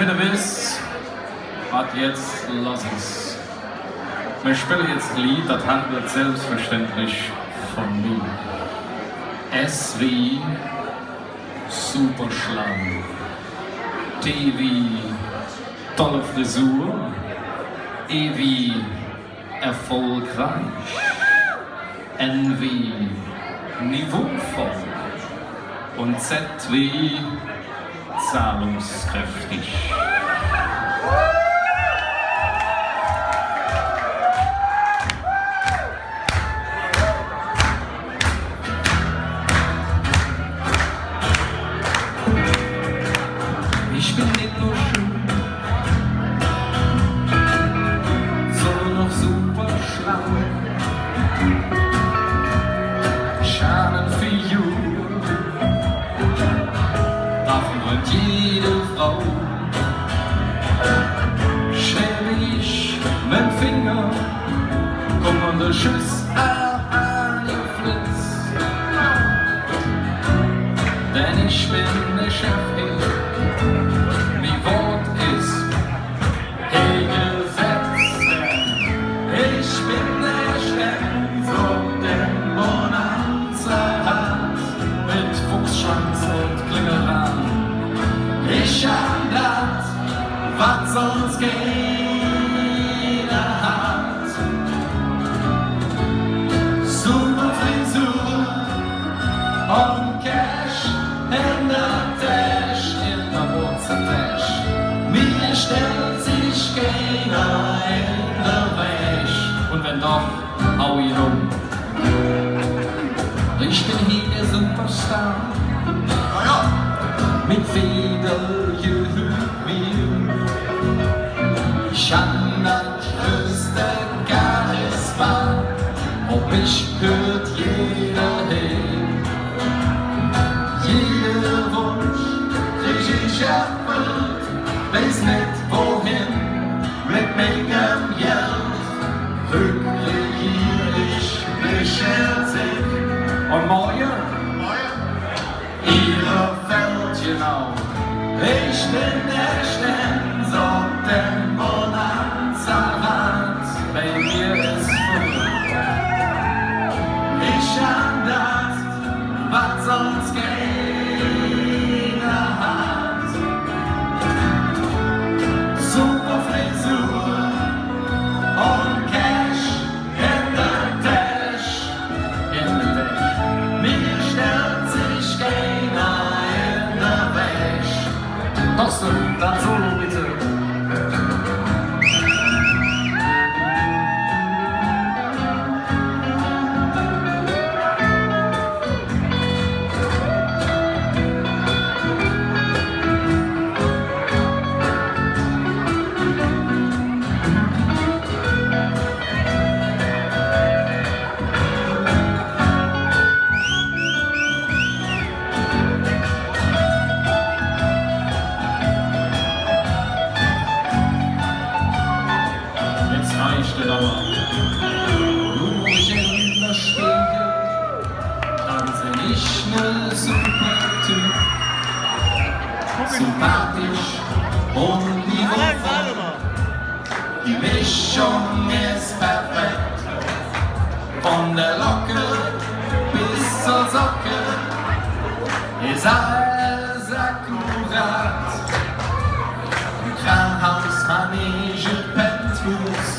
Damit ihr wisst, was jetzt los ist. Wir spielen jetzt ein Lied, das handelt selbstverständlich von mir. S wie super schlank, T wie tolle Frisur, E wie erfolgreich, N wie niveauvoll und Z wie zahlungskräftig. Ich bin nicht nur schön, sondern noch super schlank. Schalen für Jugend, davon wird jede Frau. Schnell wie ich mit dem Finger, komm an der Schuss an den Flitz. Denn ich bin der Chef hier. Ich hab das, was sonst keiner hat. Super Frisur und Cash in der Tasche, in der Wurzeltasche. Mir stellt sich keiner in der Weg. Und wenn doch, hau ihn um. Ich bin hier der Superstar. Mit Federjühl mir. Ich hab das größte Charisma, ob mich hört jeder hin. Jeder Wunsch krieg ich erfüllt, weiß nicht wohin, mit meinem Geld. Glücklich, beschäftigt und morgen. Genau. Ich bin der Stern, so den Bonanza hat, bei mir ist voll. Ich hab das, was sonst keiner hat. Super Frisur und Cash in der Tasche, mir stellt sich keiner. Thorsten, dann Solo bitte. Nur ich in der Spiegel, dann sind ich ne super Typ. Sympathisch und niveauvoll. Die Mischung ist perfekt. Von der Locke bis zur Socke ist alles akkurat. Kranhaus, Manege, Penthouse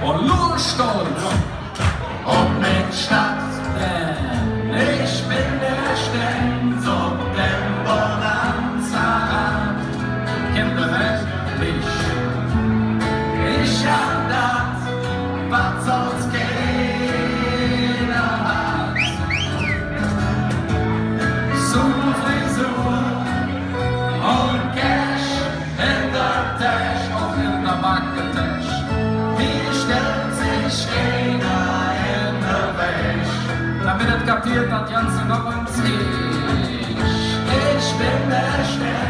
und nur stolz und mit Stadt, denn ich bin der Stern, so den Bonanza hat. Kennt ihr mich? Ich hab das, was sonst keiner hat. Super Frisur und Cash in der Tasche, auch in der Backentasche. Keiner in der Weg. Damit es kapiert, das Ganze noch uns ich bin der Stern.